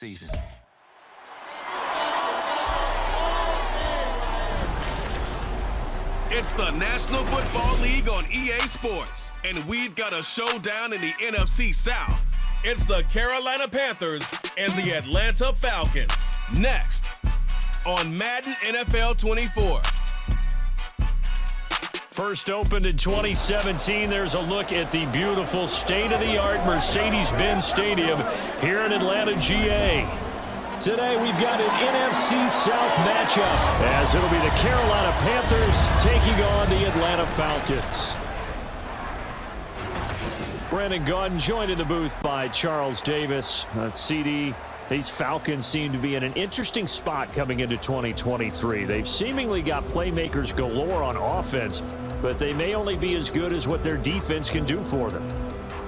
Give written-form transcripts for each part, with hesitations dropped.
season. It's the National Football League on EA Sports, and we've got a showdown in the NFC South. It's the Carolina Panthers and the Atlanta Falcons. Next on Madden NFL 24. First opened in 2017, there's a look at the beautiful state-of-the-art Mercedes-Benz Stadium here in Atlanta, GA. Today we've got an NFC South matchup, as it'll be the Carolina Panthers taking on the Atlanta Falcons. Brandon Gaudin joined in the booth by Charles Davis. CD, these Falcons seem to be in an interesting spot coming into 2023. They've seemingly got playmakers galore on offense, but they may only be as good as what their defense can do for them.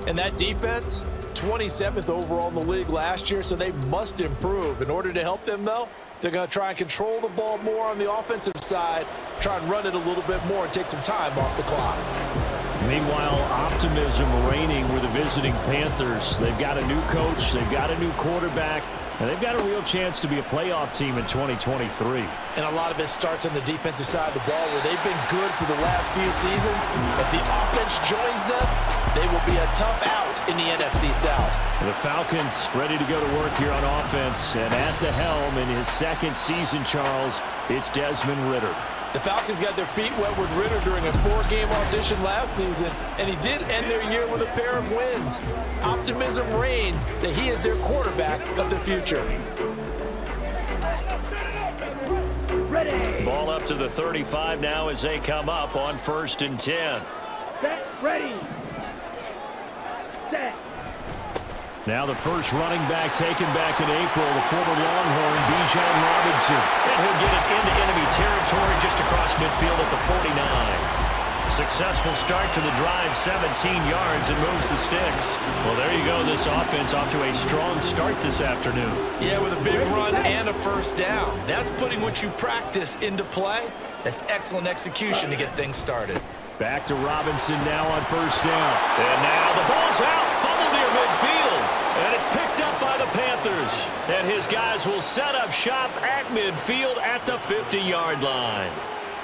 And that defense, 27th overall in the league last year, so they must improve. In order to help them, though, they're going to try and control the ball more on the offensive side, try and run it a little bit more and take some time off the clock. Meanwhile, optimism reigning with the visiting Panthers. They've got a new coach, they've got a new quarterback, and they've got a real chance to be a playoff team in 2023. And a lot of it starts on the defensive side of the ball, where they've been good for the last few seasons. If the offense joins them, they will be a tough out in the NFC South. The Falcons ready to go to work here on offense, and at the helm in his second season, Charles, it's Desmond Ridder. The Falcons got their feet wet with Ridder during a 4-game audition last season, and he did end their year with a pair of wins. Optimism reigns that he is their quarterback of the future. Ball up to the 35 now as they come up on 1st and 10. Set, ready. Set. Now the first running back taken back in April, the former Longhorn, Bijan Robinson. And he'll get it into enemy territory just across midfield at the 49. Successful start to the drive, 17 yards, and moves the sticks. Well, there you go. This offense off to a strong start this afternoon. Yeah, with a big run and a first down. That's putting what you practice into play. That's excellent execution to get things started. Back to Robinson now on 1st down. And now the ball's out. Fumble near midfield. And it's picked up by the Panthers. And his guys will set up shop at midfield at the 50-yard line.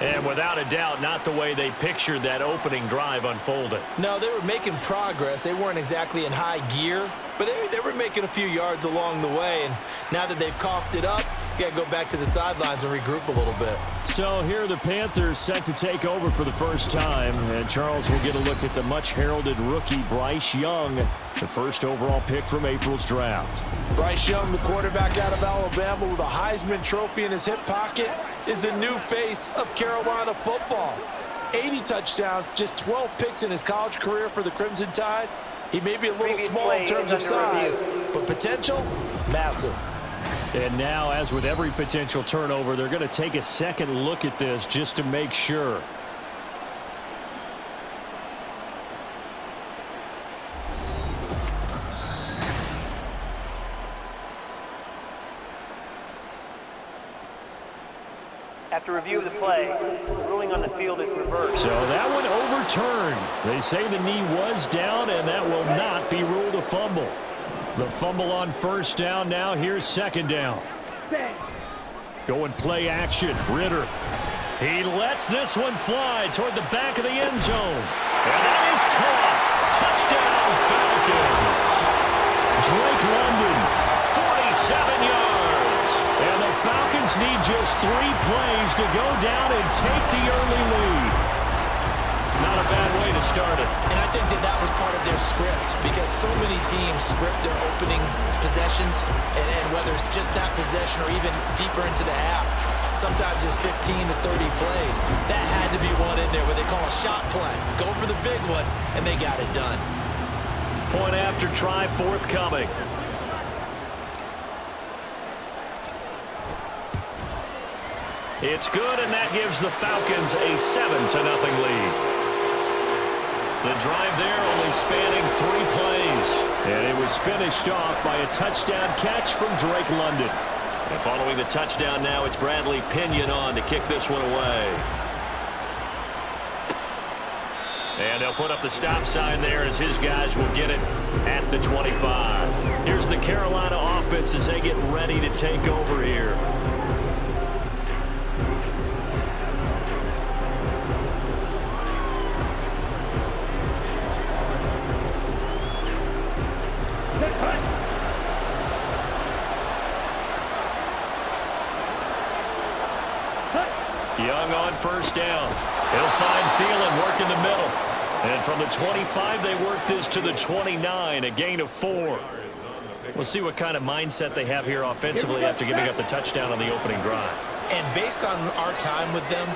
And without a doubt, not the way they pictured that opening drive unfolded. No, they were making progress. They weren't exactly in high gear, but they were making a few yards along the way. And now that they've coughed it up, you got to go back to the sidelines and regroup a little bit. So here are the Panthers set to take over for the first time. And Charles will get a look at the much-heralded rookie Bryce Young, the first overall pick from April's draft. Bryce Young, the quarterback out of Alabama with a Heisman Trophy in his hip pocket, is the new face of Carolina football. 80 touchdowns, just 12 picks in his college career for the Crimson Tide. He may be a little small in terms of size, but potential, massive. And now, as with every potential turnover, they're going to take a second look at this just to make sure. After review of the play, ruling on the field is reversed. So that one overturned. They say the knee was down, and that will not be ruled a fumble. The fumble on 1st down now. Here's 2nd down. Going play action. Ridder. He lets this one fly toward the back of the end zone. And that is caught. Touchdown, Falcons. Drake London, 47 yards. And the Falcons need just 3 plays to go down and take the early lead. Not a bad way to start it. And I think that was part of their script, because so many teams script their opening possessions, and whether it's just that possession or even deeper into the half, sometimes it's 15 to 30 plays. That had to be one in there where they call a shot play. Go for the big one, and they got it done. Point after try forthcoming. It's good, and that gives the Falcons a 7-0 lead. The drive there only spanning 3 plays. And it was finished off by a touchdown catch from Drake London. And following the touchdown now, it's Bradley Pinion on to kick this one away. And they'll put up the stop sign there as his guys will get it at the 25. Here's the Carolina offense as they get ready to take over here. Young on first down. He'll find Thielen, work in the middle. And from the 25, they work this to the 29, a gain of 4. We'll see what kind of mindset they have here offensively after giving up the touchdown on the opening drive. And based on our time with them,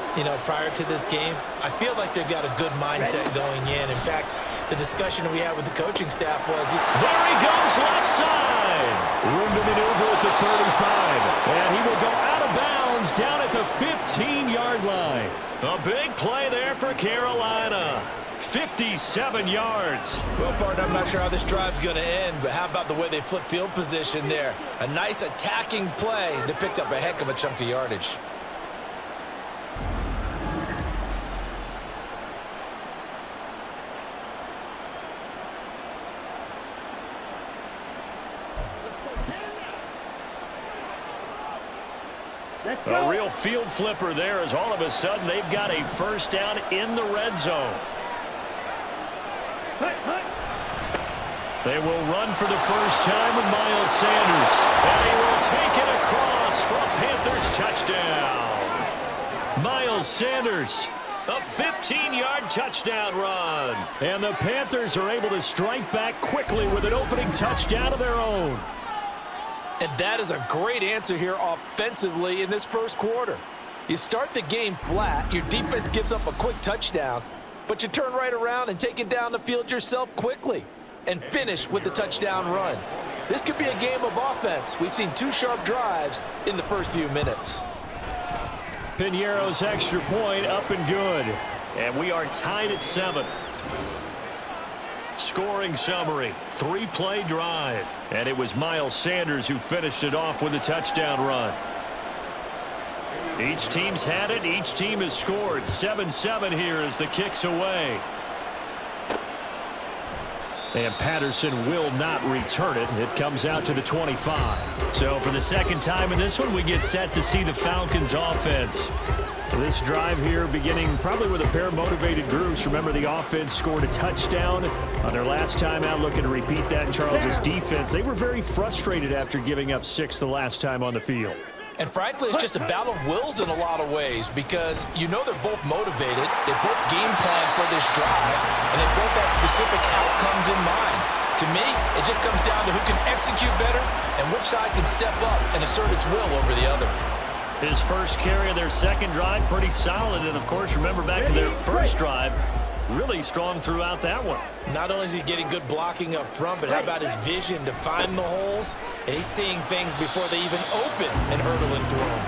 prior to this game, I feel like they've got a good mindset going in. In fact, the discussion we had with the coaching staff was... There he goes, left side. Room to maneuver at the 35. And he will go out of bounds down at the 15-yard line. A big play there for Carolina. 57 yards. Well, partner, I'm not sure how this drive's going to end, but how about the way they flip field position there? A nice attacking play that picked up a heck of a chunk of yardage. A real field flipper there as all of a sudden they've got a first down in the red zone. They will run for the first time with Miles Sanders. And he will take it across for a Panthers touchdown. Miles Sanders, a 15-yard touchdown run. And the Panthers are able to strike back quickly with an opening touchdown of their own. And that is a great answer here offensively in this first quarter. You start the game flat, your defense gives up a quick touchdown, but you turn right around and take it down the field yourself quickly and finish with the touchdown run. This could be a game of offense. We've seen 2 sharp drives in the first few minutes. Piñeiro's extra point up and good. And we are tied at 7. Scoring summary, 3-play drive. And it was Miles Sanders who finished it off with a touchdown run. Each team's had it. Each team has scored. 7-7 here as the kick's away. And Patterson will not return it. It comes out to the 25. So for the second time in this one, we get set to see the Falcons offense. This drive here beginning probably with a pair of motivated groups. Remember, the offense scored a touchdown on their last time out, looking to repeat that. Charles's defense, they were very frustrated after giving up 6 the last time on the field. And frankly, it's just a battle of wills in a lot of ways because they're both motivated, they both game plan for this drive, and they both have specific outcomes in mind. To me, it just comes down to who can execute better and which side can step up and assert its will over the other. His first carry of their second drive, pretty solid. And, of course, remember back to their first drive, really strong throughout that one. Not only is he getting good blocking up front, but how about his vision to find the holes? And he's seeing things before they even open and hurdling through them.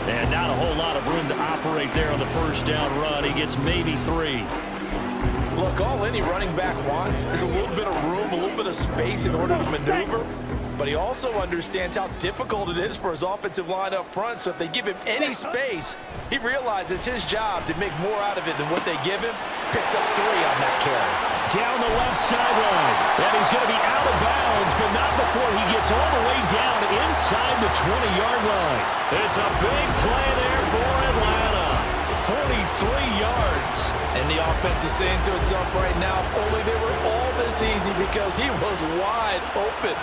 And not a whole lot of room to operate there on the first down run. He gets maybe 3. Look, all any running back wants is a little bit of room, a little bit of space in order to maneuver. But he also understands how difficult it is for his offensive line up front. So if they give him any space, he realizes his job to make more out of it than what they give him. Picks up 3 on that carry. Down the left sideline. And he's going to be out of bounds, but not before he gets all the way down inside the 20-yard line. It's a big play there for Atlanta. 43 yards. And the offense is saying to itself right now, only they were all this easy because he was wide open.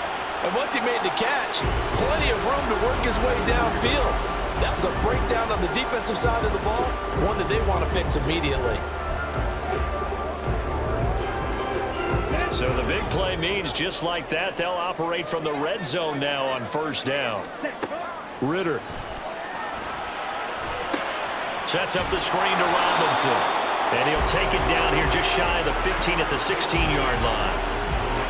And once he made the catch, plenty of room to work his way downfield. That was a breakdown on the defensive side of the ball, one that they want to fix immediately. So the big play means just like that, they'll operate from the red zone now on first down. Ritter sets up the screen to Robinson. And he'll take it down here just shy of the 15 at the 16-yard line.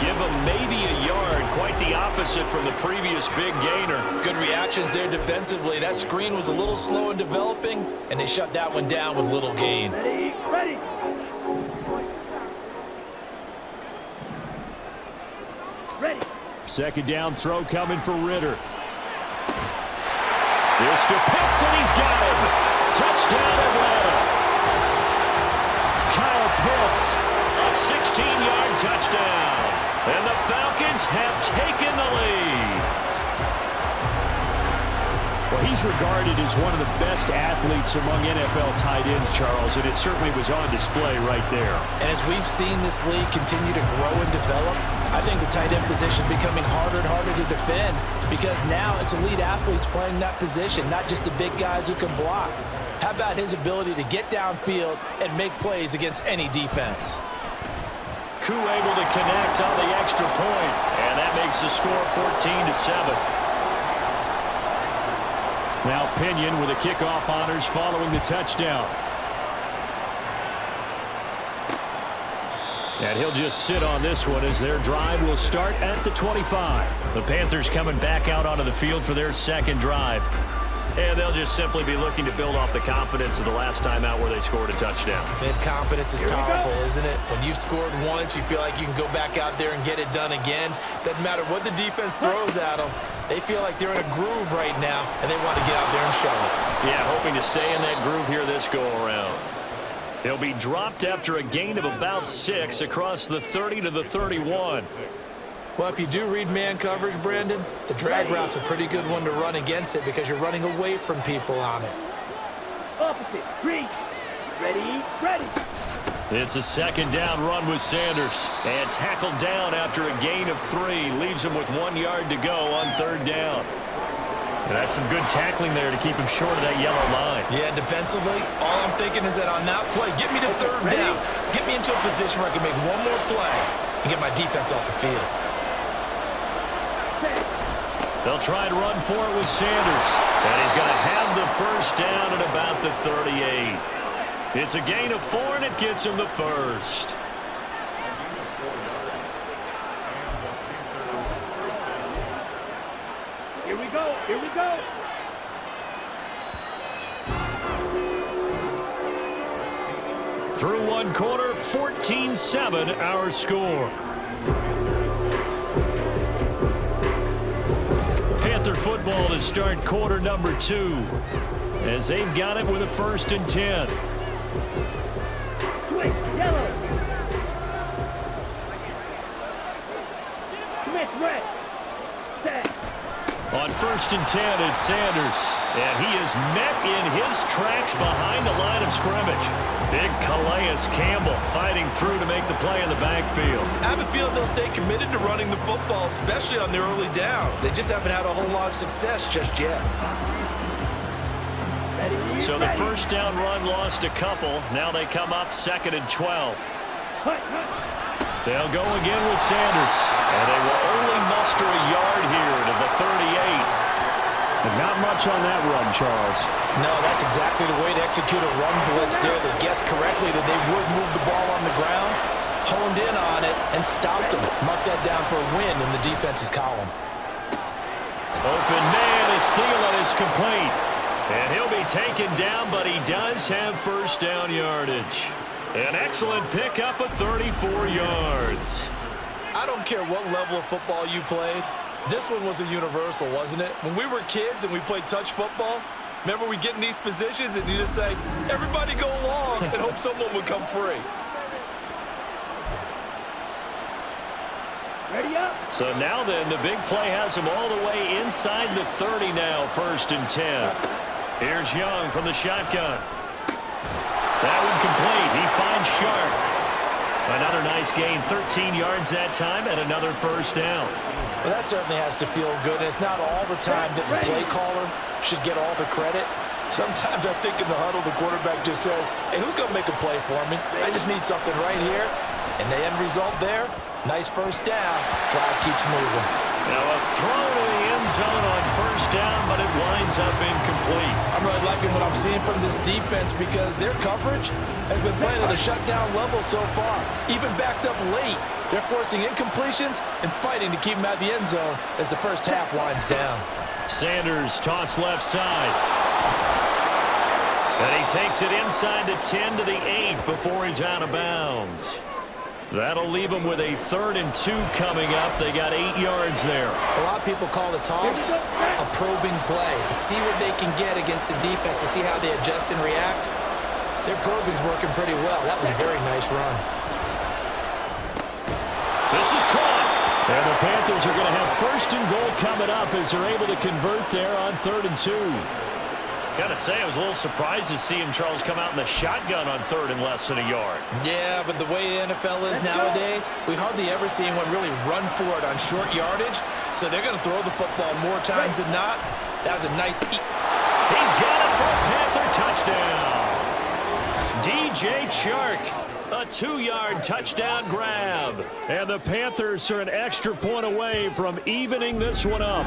Give him maybe a yard, quite the opposite from the previous big gainer. Good reactions there defensively. That screen was a little slow in developing, and they shut that one down with little gain. Ready. Second down throw coming for Ritter. This to Pitts, and he's got him. Touchdown Atlanta. Kyle Pitts, a 16-yard touchdown. And the Falcons have taken the lead. Well, he's regarded as one of the best athletes among NFL tight ends, Charles, and it certainly was on display right there. And as we've seen this league continue to grow and develop, I think the tight end position is becoming harder and harder to defend because now it's elite athletes playing that position, not just the big guys who can block. How about his ability to get downfield and make plays against any defense? Koo able to connect on the extra point, and that makes the score 14-7. Now Pinion with the kickoff honors following the touchdown. And he'll just sit on this one as their drive will start at the 25. The Panthers coming back out onto the field for their second drive. And they'll just simply be looking to build off the confidence of the last time out where they scored a touchdown. And confidence is powerful, isn't it? When you've scored once, you feel like you can go back out there and get it done again. Doesn't matter what the defense throws at them. They feel like they're in a groove right now, and they want to get out there and show it. Yeah, hoping to stay in that groove here this go-around. He'll be dropped after a gain of about 6 across the 30 to the 31. Well, if you do read man coverage, Brandon, the drag route's a pretty good one to run against it because you're running away from people on it. Opposite. Ready. Ready. It's a second down run with Sanders. And tackled down after a gain of 3. Leaves him with 1 yard to go on third down. And that's some good tackling there to keep him short of that yellow line. Yeah, defensively, all I'm thinking is that on that play, get me to third down. Get me into a position where I can make one more play and get my defense off the field. They'll try and run for it with Sanders. And he's going to have the first down at about the 38. It's a gain of 4, and it gets him the first. Here we go. Here we go. Through one quarter, 14-7 our score. Panther football to start quarter number 2 as they've got it with a 1st and 10. Switch. Yellow. Switch. Red. Set. On 1st and 10, it's Sanders. And he is met in his tracks behind the line of scrimmage. Big Calais Campbell fighting through to make the play in the backfield. I have a feeling they'll stay committed to running the football, especially on their early downs. They just haven't had a whole lot of success just yet. Ready. So the first down run lost a couple. Now they come up 2nd and 12. They'll go again with Sanders. And they will only muster a yard here to the 38. And not much on that run, Charles. No, that's exactly the way to execute a run blitz there. They guessed correctly that they would move the ball on the ground, honed in on it, and stopped them. Mark that down for a win in the defense's column. Open man is Thielen is complete. And he'll be taken down, but he does have first down yardage. An excellent pickup of 34 yards. I don't care what level of football you played. This one was a universal, wasn't it? When we were kids and we played touch football, remember we get in these positions and you just say, everybody go along and hope someone would come free. Ready up. So now then, the big play has him all the way inside the 30 now, 1st and 10. Here's Young from the shotgun. That one complete. He finds Sharp. Another nice gain, 13 yards that time, and another first down. Well, that certainly has to feel good. And it's not all the time that the play caller should get all the credit. Sometimes I think in the huddle, the quarterback just says, hey, who's going to make a play for me? I just need something right here. And the end result there, nice first down. Drive keeps moving. Now a throw to the end zone on first down, but it winds up incomplete. I'm really liking what I'm seeing from this defense because their coverage has been playing at a shutdown level so far. Even backed up late, they're forcing incompletions and fighting to keep them out of the end zone as the first half winds down. Sanders toss left side. And he takes it inside the 10 to the 8 before he's out of bounds. That'll leave them with a 3rd and 2 coming up. They got 8 yards there. A lot of people call the toss a probing play to see what they can get against the defense, to see how they adjust and react. Their probing's working pretty well. That was a very nice run. This is caught. And the Panthers are going to have 1st and goal coming up as they're able to convert there on 3rd and 2. Got to say, I was a little surprised to see him, Charles, come out in the shotgun on 3rd and less than a yard. Yeah, but the way the NFL is nowadays, we hardly ever see anyone really run for it on short yardage. So they're going to throw the football more times than not. That was a nice... He's got it for a Panther touchdown. DJ Chark, a 2-yard touchdown grab. And the Panthers are an extra point away from evening this one up.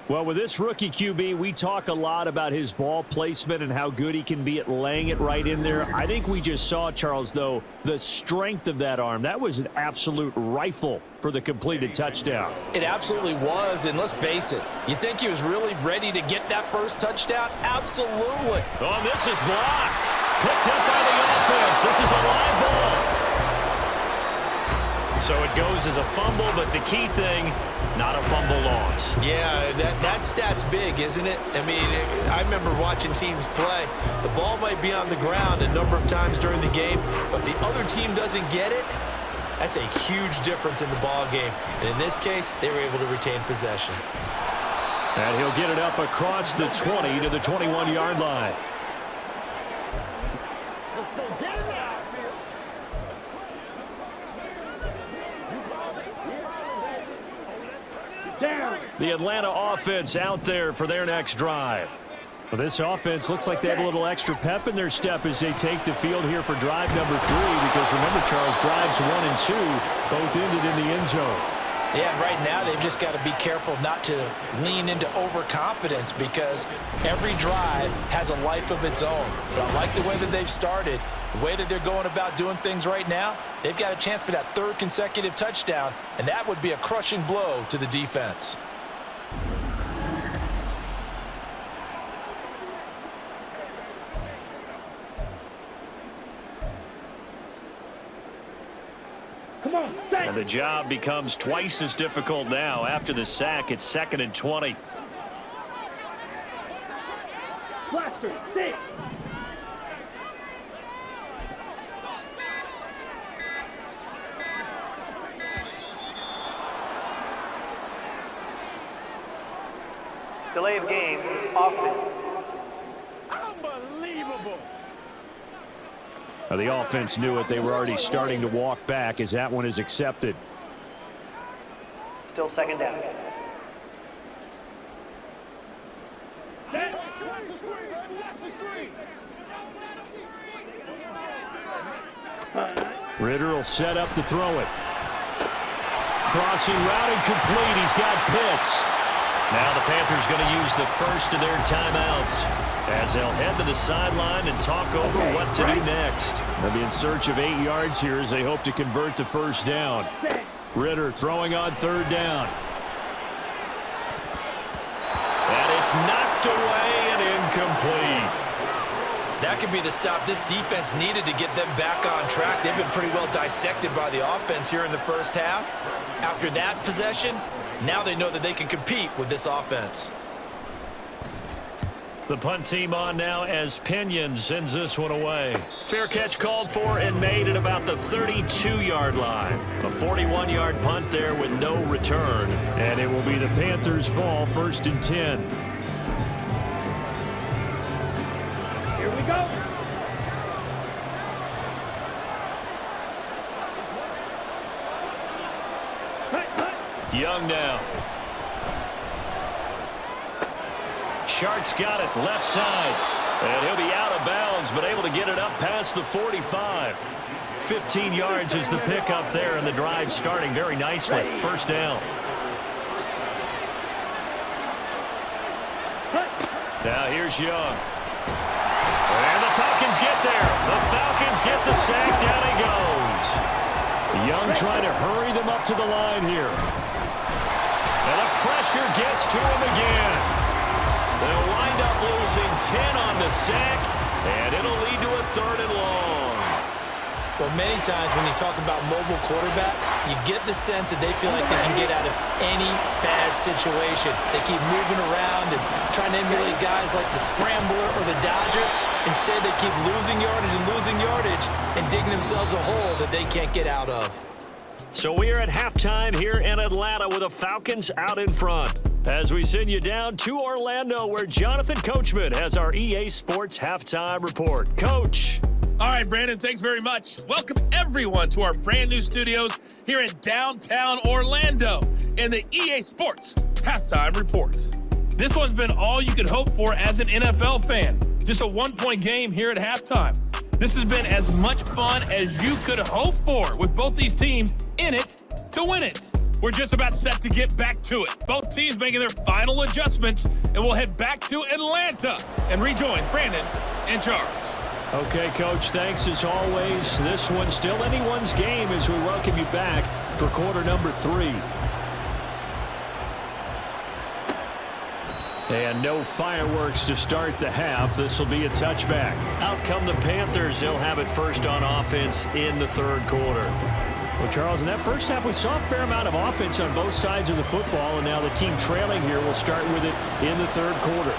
Well, with this rookie QB, we talk a lot about his ball placement and how good he can be at laying it right in there. I think we just saw, Charles, though, the strength of that arm. That was an absolute rifle for the completed touchdown. It absolutely was, and let's face it, you think he was really ready to get that first touchdown? Absolutely. Oh, this is blocked. Picked up by the offense. This is a live ball. So it goes as a fumble, but the key thing, not a fumble loss. Yeah, that stat's big, isn't it? I mean, I remember watching teams play. The ball might be on the ground a number of times during the game, but if the other team doesn't get it, that's a huge difference in the ball game. And in this case, they were able to retain possession. And he'll get it up across the 20 to the 21-yard line. Let's go get it out. The Atlanta offense out there for their next drive. Well, this offense looks like they have a little extra pep in their step as they take the field here for drive number 3, because remember, Charles, drives 1 and 2 both ended in the end zone. Yeah, right now they've just got to be careful not to lean into overconfidence, because every drive has a life of its own. But I like the way that they've started, the way that they're going about doing things right now. They've got a chance for that 3rd consecutive touchdown, and that would be a crushing blow to the defense. And the job becomes twice as difficult now. After the sack, it's 2nd and 20. Blaster, stay. Delay of game, offense. Unbelievable. Now, the offense knew it. They were already starting to walk back as that one is accepted. Still 2nd down. Ritter will set up to throw it. Crossing route incomplete. He's got Pitts. Now the Panthers going to use the first of their timeouts as they'll head to the sideline and talk over what to do next. They'll be in search of 8 yards here as they hope to convert the first down. Ritter throwing on 3rd down. And it's knocked away and incomplete. That could be the stop this defense needed to get them back on track. They've been pretty well dissected by the offense here in the first half. After that possession, now they know that they can compete with this offense. The punt team on now as Pinion sends this one away. Fair catch called for and made at about the 32-yard line. A 41-yard punt there with no return. And it will be the Panthers' ball, 1st and 10. Here we go. Young now. Shark's got it left side. And he'll be out of bounds, but able to get it up past the 45. 15 yards is the pickup there, and the drive starting very nicely. 1st down. Now here's Young. And the Falcons get there. The Falcons get the sack. Down he goes. Young trying to hurry them up to the line here. And the pressure gets to him again. They'll wind up losing 10 on the sack, and it'll lead to a 3rd and long. Well, many times when you talk about mobile quarterbacks, you get the sense that they feel like they can get out of any bad situation. They keep moving around and trying to emulate guys like the Scrambler or the Dodger. Instead, they keep losing yardage and digging themselves a hole that they can't get out of. So we are at halftime here in Atlanta with the Falcons out in front. As we send you down to Orlando, where Jonathan Coachman has our EA Sports halftime report. Coach. All right, Brandon, thanks very much. Welcome, everyone, to our brand new studios here in downtown Orlando in the EA Sports halftime report. This one's been all you could hope for as an NFL fan. Just a one-point game here at halftime. This has been as much fun as you could hope for, with both these teams in it to win it. We're just about set to get back to it. Both teams making their final adjustments, and we'll head back to Atlanta and rejoin Brandon and Charles. Okay, Coach, thanks as always. This one's still anyone's game as we welcome you back for quarter number 3. And no fireworks to start the half. This will be a touchback. Out come the Panthers. They'll have it first on offense in the third quarter. Well, Charles, in that first half, we saw a fair amount of offense on both sides of the football, and now the team trailing here will start with it in the third quarter.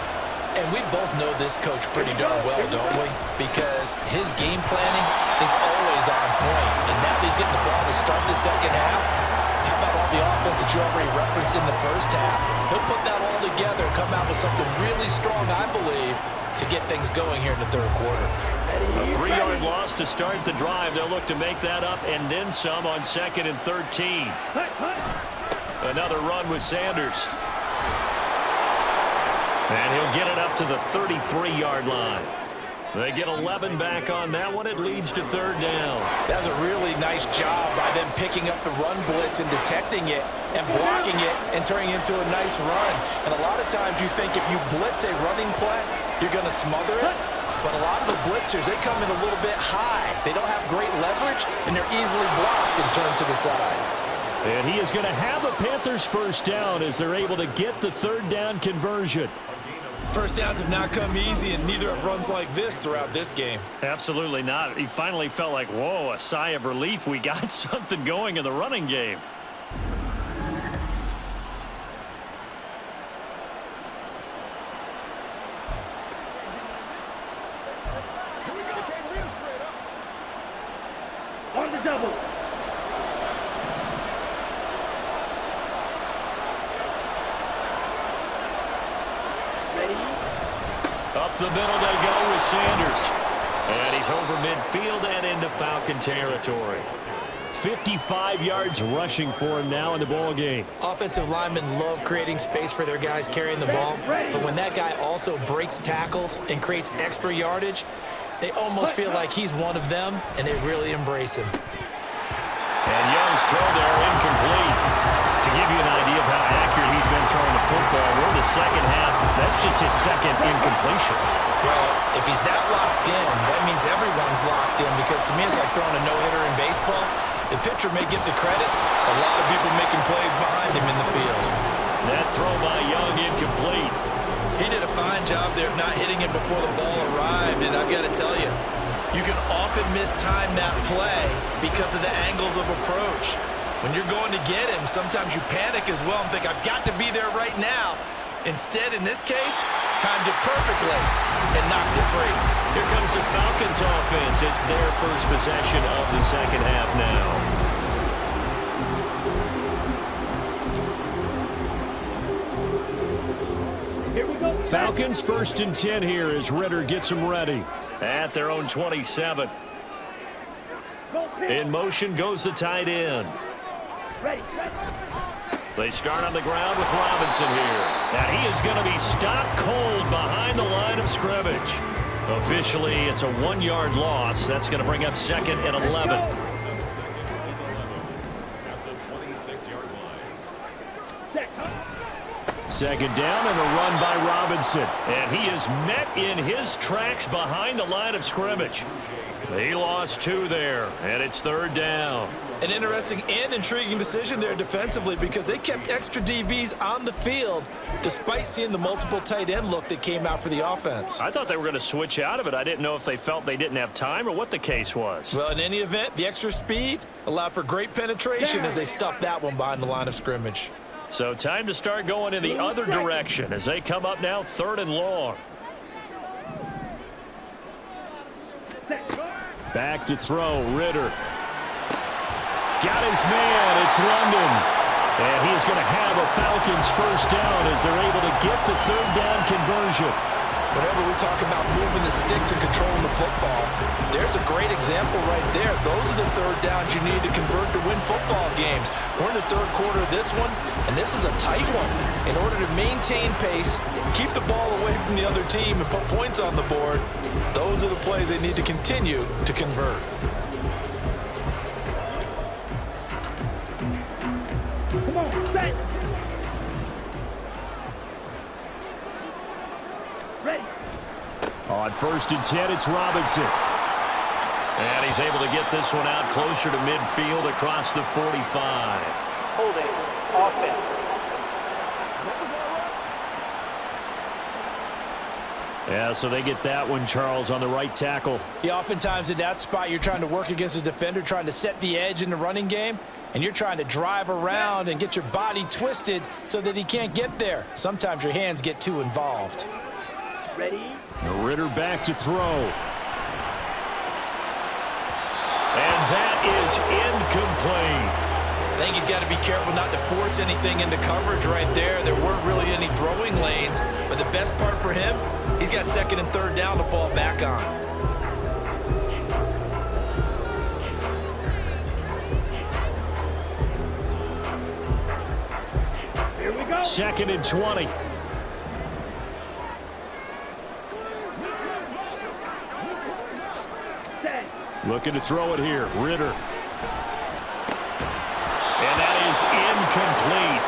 And we both know this coach pretty darn well, don't we? Because his game planning is always on point. And now that he's getting the ball to start the second half, how about all the offense that you already referenced in the first half? He'll put that all together, come out with something really strong, I believe, to get things going here in the third quarter. A 3-yard loss to start the drive. They'll look to make that up and then some on 2nd and 13. Another run with Sanders. And he'll get it up to the 33-yard line. They get 11 back on that one. It leads to third down. That was a really nice job by them picking up the run blitz and detecting it and blocking it and turning it into a nice run. And a lot of times you think if you blitz a running play, you're going to smother it. But a lot of the blitzers, they come in a little bit high. They don't have great leverage, and they're easily blocked and turned to the side. And he is going to have a Panthers first down as they're able to get the third down conversion. First downs have not come easy, and neither have runs like this throughout this game. Absolutely not. He finally felt like, whoa, a sigh of relief. We got something going in the running game. On the double. Up the middle they go with Sanders. And he's over midfield and into Falcon territory. 55 yards rushing for him now in the ball game. Offensive linemen love creating space for their guys carrying the ball. But when that guy also breaks tackles and creates extra yardage, they almost feel like he's one of them, and they really embrace him. And Young's throw there incomplete. To give you an idea of how accurate he's been throwing the football, we're in the second half. That's just his second incompletion. Well, if he's that locked in, that means everyone's locked in, because to me it's like throwing a no-hitter in baseball. The pitcher may get the credit. A lot of people making plays behind him in the field. That throw by Young incomplete. He did a fine job there of not hitting him before the ball arrived, and I've got to tell you, you can often mistime that play because of the angles of approach. When you're going to get him, sometimes you panic as well and think, I've got to be there right now. Instead, in this case, timed it perfectly and knocked it free. Here comes the Falcons offense. It's their first possession of the second half now. Falcons 1st and 10 here as Ritter gets them ready at their own 27. In motion goes the tight end. They start on the ground with Robinson here. And he is going to be stopped cold behind the line of scrimmage. Officially, it's a 1-yard loss. That's going to bring up 2nd and 11. Second down and a run by Robinson. And he is met in his tracks behind the line of scrimmage. He lost 2 there, and it's 3rd down. An interesting and intriguing decision there defensively, because they kept extra DBs on the field despite seeing the multiple tight end look that came out for the offense. I thought they were going to switch out of it. I didn't know if they felt they didn't have time or what the case was. Well, in any event, the extra speed allowed for great penetration as they stuffed that one behind the line of scrimmage. So time to start going in the other direction as they come up now 3rd and long. Back to throw, Ritter. Got his man. It's London. And he's going to have a Falcons first down as they're able to get the third down conversion. Whenever we talk about moving the sticks and controlling the football, there's a great example right there. Those are the third downs you need to convert to win football games. We're in the third quarter of this one, and this is a tight one. In order to maintain pace, keep the ball away from the other team, and put points on the board, those are the plays they need to continue to convert. Come on, set. Ready. On 1st and 10, it's Robinson. And he's able to get this one out closer to midfield across the 45. Holding. Offense. Yeah, so they get that one, Charles, on the right tackle. Yeah, oftentimes in that spot, you're trying to work against a defender, trying to set the edge in the running game, and you're trying to drive around and get your body twisted so that he can't get there. Sometimes your hands get too involved. Ready. Ritter back to throw. And that is incomplete. I think he's got to be careful not to force anything into coverage right there. There weren't really any throwing lanes, but the best part for him, he's got 2nd and 3rd down to fall back on. Here we go. 2nd and 20. Set. Looking to throw it here. Ritter. And that is incomplete.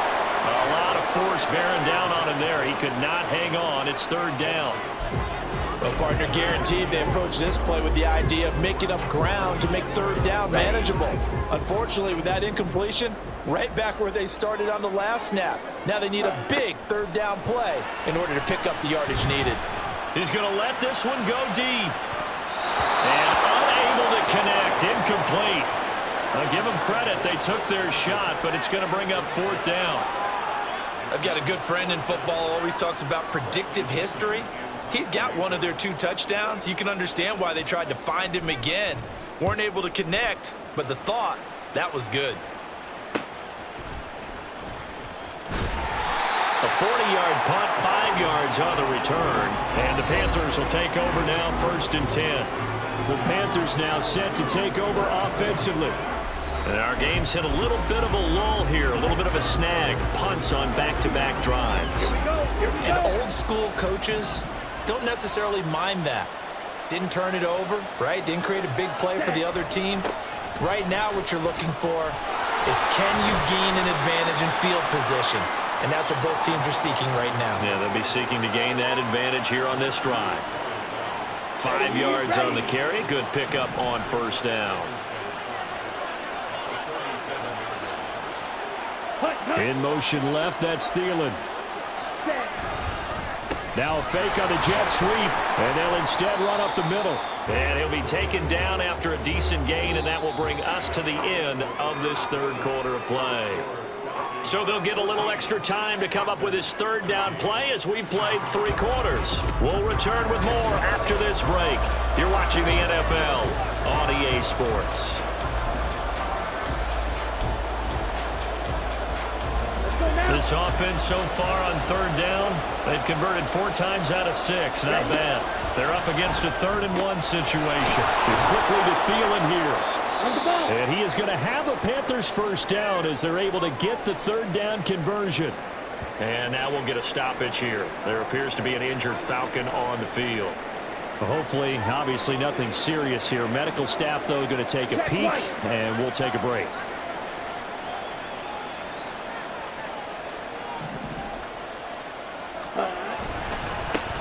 A lot of force bearing down on him there. He could not hang on. It's 3rd down. Well, partner, guaranteed they approach this play with the idea of making up ground to make 3rd down manageable. Unfortunately, with that incompletion, right back where they started on the last snap. Now they need a big 3rd down play in order to pick up the yardage needed. He's going to let this one go deep. And unable to connect. Incomplete. I'll give them credit. They took their shot, but it's going to bring up 4th down. I've got a good friend in football, always talks about predictive history. He's got one of their 2 touchdowns. You can understand why they tried to find him again. Weren't able to connect, but the thought, that was good. A 40-yard punt, 5 yards on the return. And the Panthers will take over now, 1st and 10. The Panthers now set to take over offensively. And our game's hit a little bit of a lull here, a little bit of a snag. Punts on back-to-back drives. Here we go. Here we go. And old-school coaches don't necessarily mind that. Didn't turn it over, right? Didn't create a big play for the other team. Right now what you're looking for is can you gain an advantage in field position? And that's what both teams are seeking right now. Yeah, they'll be seeking to gain that advantage here on this drive. 5 yards on the carry. Good pickup on 1st down. In motion left, that's Thielen. Now a fake on the jet sweep, and they'll instead run up the middle. And he'll be taken down after a decent gain, and that will bring us to the end of this 3rd quarter of play. So they'll get a little extra time to come up with his 3rd down play as we've played 3 quarters. We'll return with more after this break. You're watching the NFL on EA Sports. This offense so far on 3rd down, they've converted 4 times out of 6. Not bad. They're up against a 3rd and 1 situation. Quickly to Thielen here. And he is going to have a Panthers first down as they're able to get the 3rd down conversion. And now we'll get a stoppage here. There appears to be an injured Falcon on the field. Well, hopefully, obviously nothing serious here. Medical staff, though, going to take a peek, and we'll take a break.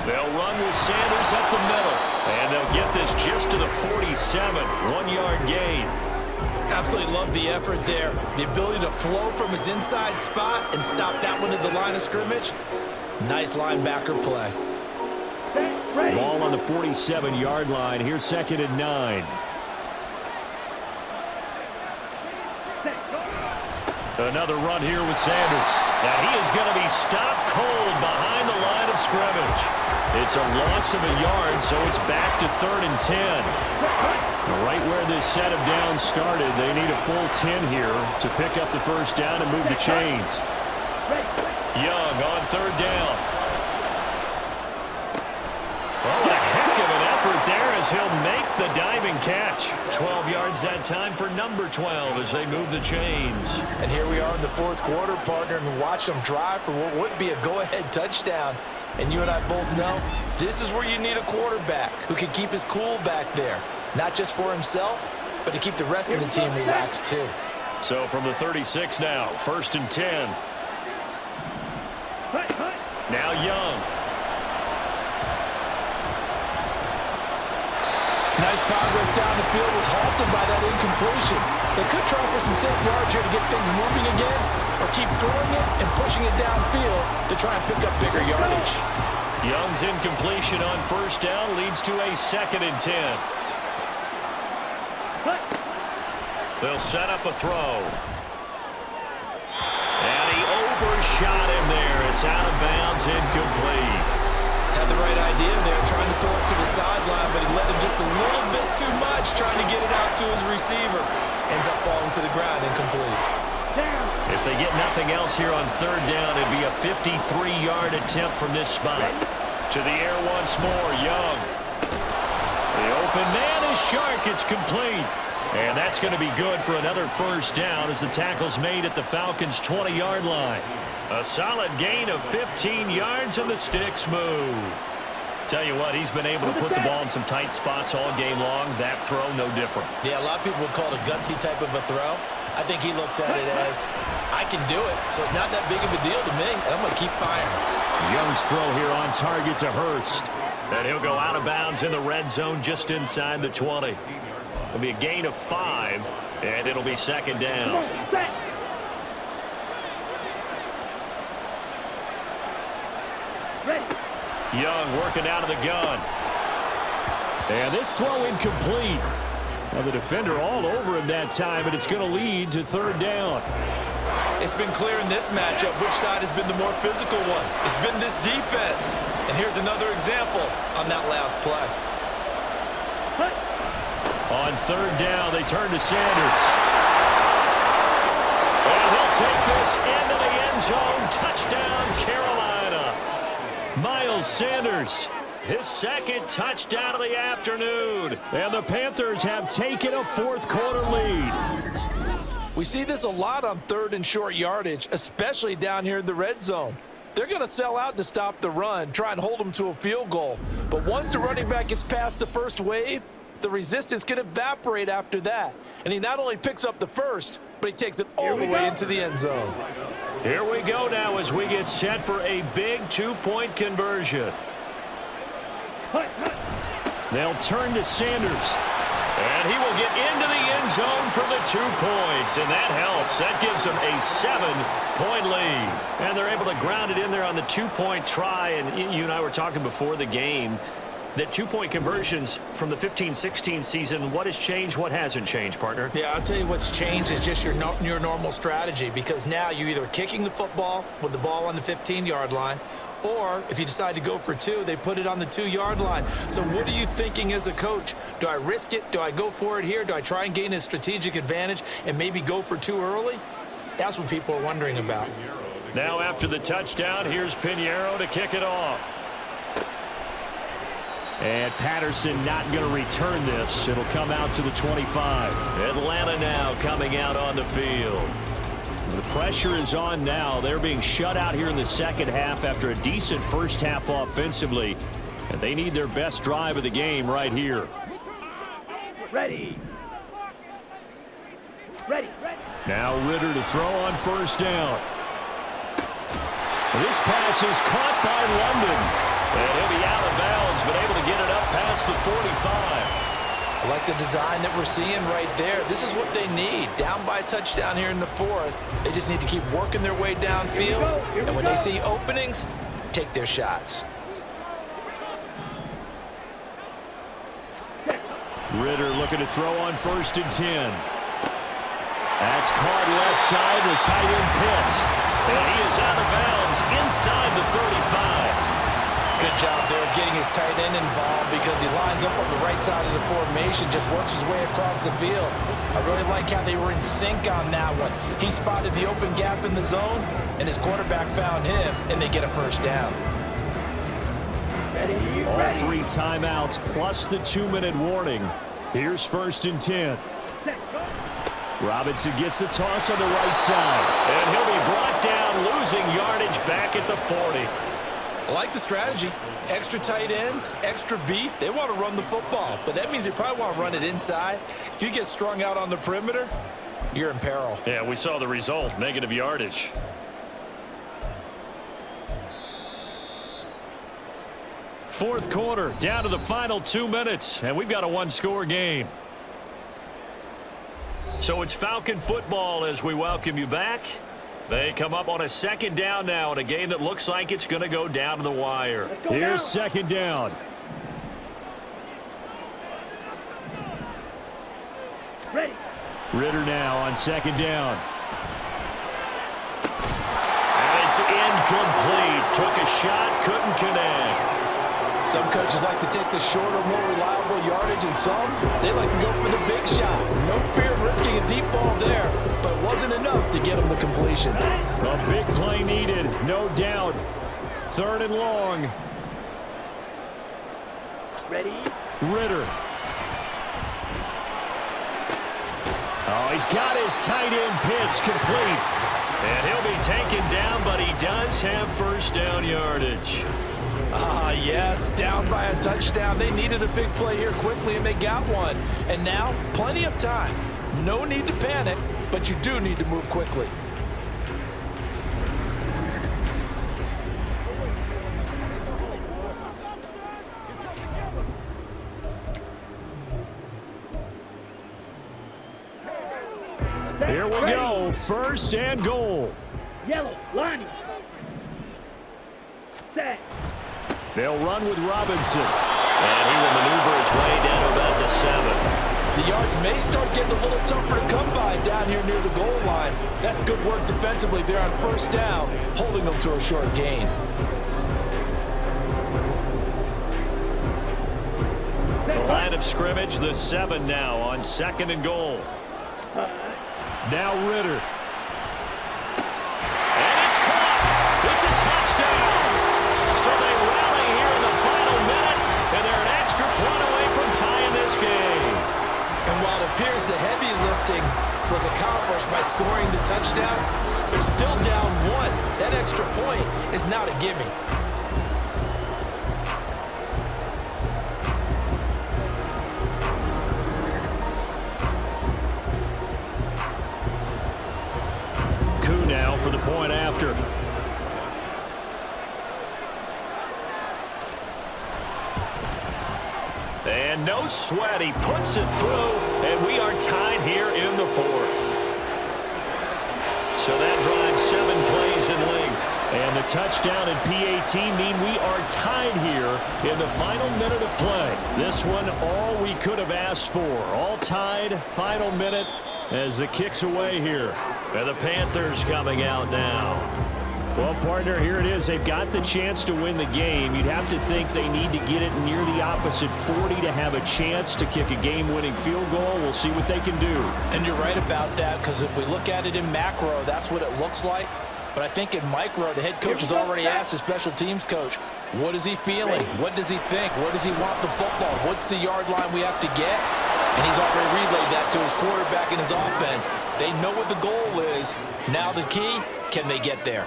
They'll run with Sanders up the middle. And they'll get this just to the 47. 1-yard gain. Absolutely love the effort there. The ability to flow from his inside spot and stop that one at the line of scrimmage. Nice linebacker play. Ball on the 47-yard line. Here's 2nd and 9. Another run here with Sanders. And he is going to be stopped cold behind the line of scrimmage. It's a loss of a yard, so it's back to 3rd and 10. Right where this set of downs started, they need a full 10 here to pick up the first down and move the chains. Young on 3rd down. Oh, what a heck of an effort there as he'll make the diving catch. 12 yards that time for number 12 as they move the chains. And here we are in the 4th quarter, partner, and watch them drive for what would be a go-ahead touchdown. And you and I both know this is where you need a quarterback who can keep his cool back there. Not just for himself, but to keep the rest of the team relaxed too. So from the 36 now, 1st and 10. Now Young. Nice progress down the field, was halted by that incompletion. They could try for some safe yards here to get things moving again, or keep throwing it and pushing it downfield to try and pick up bigger yardage. Young's incompletion on 1st down leads to a 2nd and 10. They'll set up a throw. And he overshot him there. It's out of bounds, incomplete. Had the right idea there, trying to throw it to the sideline, but he let him just a little bit too much, trying to get it out to his receiver. Ends up falling to the ground, incomplete. If they get nothing else here on 3rd down, it'd be a 53-yard attempt from this spot. To the air once more, Young. The open man is Shark. It's complete. And that's going to be good for another 1st down as the tackle's made at the Falcons' 20-yard line. A solid gain of 15 yards and the sticks move. Tell you what, he's been able to put the ball in some tight spots all game long. That throw, no different. Yeah, a lot of people would call it a gutsy type of a throw. I think he looks at it as, I can do it, so it's not that big of a deal to me, and I'm going to keep firing. Young's throw here on target to Hurst. And he'll go out of bounds in the red zone just inside the 20. It'll be a gain of 5, and it'll be 2nd down. Young working out of the gun. And this throw incomplete. Now the defender all over him that time, and it's going to lead to 3rd down. It's been clear in this matchup which side has been the more physical one. It's been this defense. And here's another example on that last play. On 3rd down, they turn to Sanders. And he'll take this into the end zone. Touchdown, Carolina. Miles Sanders, his 2nd touchdown of the afternoon. And the Panthers have taken a 4th quarter lead. We see this a lot on 3rd and short yardage, especially down here in the red zone. They're going to sell out to stop the run, try and hold them to a field goal. But once the running back gets past the first wave, the resistance can evaporate after that. And he not only picks up the first, but he takes it all the way into the end zone. Here we go now as we get set for a big 2-point conversion. They'll turn to Sanders. And he will get into the end zone for the 2 points. And that helps. That gives them a 7-point lead. And they're able to ground it in there on the 2-point try. And you and I were talking before the game that 2-point conversions from the 15-16 season, what has changed, what hasn't changed, partner? Yeah, I'll tell you what's changed is just your normal strategy, because now you're either kicking the football with the ball on the 15-yard line, or if you decide to go for 2, they put it on the 2-yard line. So what are you thinking as a coach? Do I risk it? Do I go for it here? Do I try and gain a strategic advantage and maybe go for 2 early? That's what people are wondering about. Now after the touchdown, here's Pinheiro to kick it off. And Patterson not going to return this. It'll come out to the 25. Atlanta now coming out on the field. The pressure is on now. They're being shut out here in the second half after a decent first half offensively. And they need their best drive of the game right here. Ready. Now Ritter to throw on first down. This pass is caught by London. And he'll be out of bounds, but able to get it up past the 45. I like the design that we're seeing right there. This is what they need. Down by a touchdown here in the 4th. They just need to keep working their way downfield. And when they see openings, take their shots. Ritter looking to throw on 1st and 10. That's caught left side. The tight end Pitts. And he is out of bounds inside the 35. Good job there of getting his tight end involved because he lines up on the right side of the formation, just works his way across the field. I really like how they were in sync on that one. He spotted the open gap in the zone, and his quarterback found him, and they get a first down. All 3 timeouts plus the 2-minute warning. Here's 1st and 10. Robinson gets the toss on the right side. And he'll be brought down, losing yardage back at the 40. I like the strategy. Extra tight ends, extra beef. They want to run the football, but that means they probably want to run it inside. If you get strung out on the perimeter, you're in peril. Yeah, we saw the result, negative yardage. Fourth quarter, down to the final 2 minutes, and we've got a 1-score game. So it's Falcon football as we welcome you back. They come up on a 2nd down now in a game that looks like it's going to go down to the wire. Here's 2nd down. Ready. Ritter now on 2nd down. And it's incomplete. Took a shot, couldn't connect. Some coaches like to take the shorter, more reliable yardage, and some, they like to go for the big shot. No fear of risking a deep ball there, but it wasn't enough to get him the completion. A big play needed, no doubt. 3rd and long. Ready. Ritter. Oh, he's got his tight end pitch complete. And he'll be taken down, but he does have 1st down yardage. Yes, down by a touchdown. They needed a big play here quickly, and they got one. And now, plenty of time. No need to panic, but you do need to move quickly. Here we go, 1st and goal. Yellow, line. Set. They'll run with Robinson. And he will maneuver his way down to about the 7. The yards may start getting a little tougher to come by down here near the goal line. That's good work defensively there on 1st down, holding them to a short gain. The line of scrimmage, the 7 now on 2nd and goal. Now Ritter. And it's caught. It's a touchdown. So they rally here in the final minute, and they're an extra point away from tying this game. And while it appears the heavy lifting was accomplished by scoring the touchdown, they're still down 1. That extra point is not a gimme. Now for the point after. And no sweat. He puts it through, and we are tied here in the 4th. So that drives 7 plays in length. And the touchdown and PAT mean we are tied here in the final minute of play. This one, all we could have asked for. All tied, final minute as the kick's away here. And the Panthers coming out now. Well, partner, here it is. They've got the chance to win the game. You'd have to think they need to get it near the opposite 40 to have a chance to kick a game-winning field goal. We'll see what they can do. And you're right about that, because if we look at it in macro, that's what it looks like. But I think in micro, the head coach has already asked the special teams coach, what is he feeling? What does he think? Where does he want the football? What's the yard line we have to get? And he's already relayed that to his quarterback and his offense. They know what the goal is. Now the key, can they get there?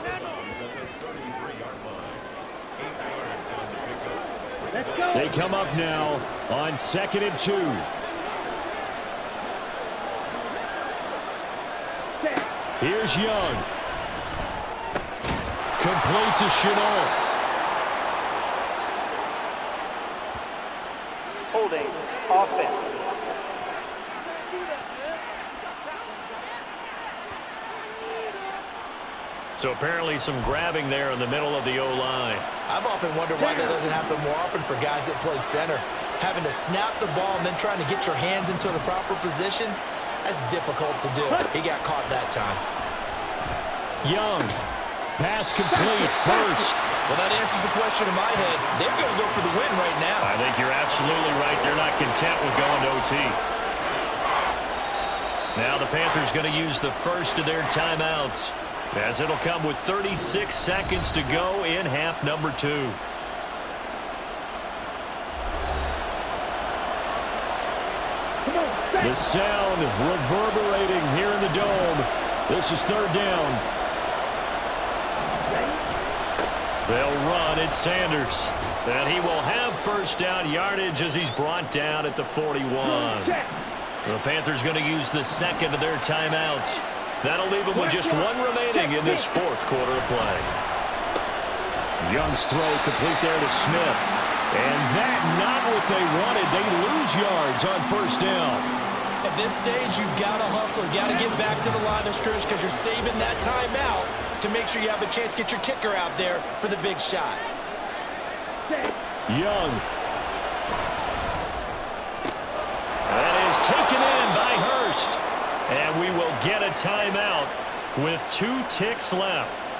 They come up now on 2nd and 2. Here's Young. Complete to Chenault. Holding. Offense. So apparently some grabbing there in the middle of the O-line. I've often wondered why that doesn't happen more often for guys that play center. Having to snap the ball and then trying to get your hands into the proper position, that's difficult to do. He got caught that time. Young. Pass complete. Hurst. Well, that answers the question in my head. They're going to go for the win right now. I think you're absolutely right. They're not content with going to OT. Now the Panthers going to use the first of their timeouts, as it'll come with 36 seconds to go in half number 2. The sound reverberating here in the dome. This is third down. They'll run it, Sanders. And he will have first down yardage as he's brought down at the 41. The Panthers going to use the second of their timeouts. That'll leave them with just one remaining in this fourth quarter of play. Young's throw complete there to Smith. And that not what they wanted. They lose yards on first down. At this stage, you've got to hustle. Got to get back to the line of scrimmage because you're saving that timeout to make sure you have a chance to get your kicker out there for the big shot. Young. That is taken in by Hurst. And we will get a timeout with 2 ticks left.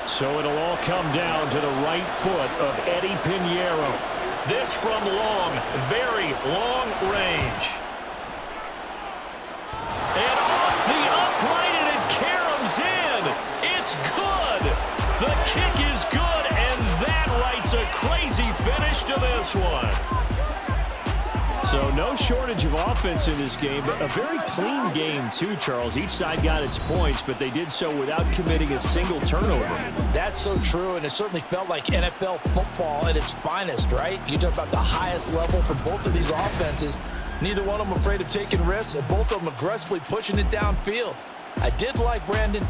So it'll all come down to the right foot of Eddie Pinheiro. This from long, very long range. And off the upright, and it caroms in. It's good. The kick is good, and that writes a crazy finish to this one. So no shortage of offense in this game, but a very clean game too, Charles. Each side got its points, but they did so without committing a single turnover. That's so true, and it certainly felt like NFL football at its finest, right? You talk about the highest level for both of these offenses. Neither one of them afraid of taking risks, and both of them aggressively pushing it downfield. I did like Brandon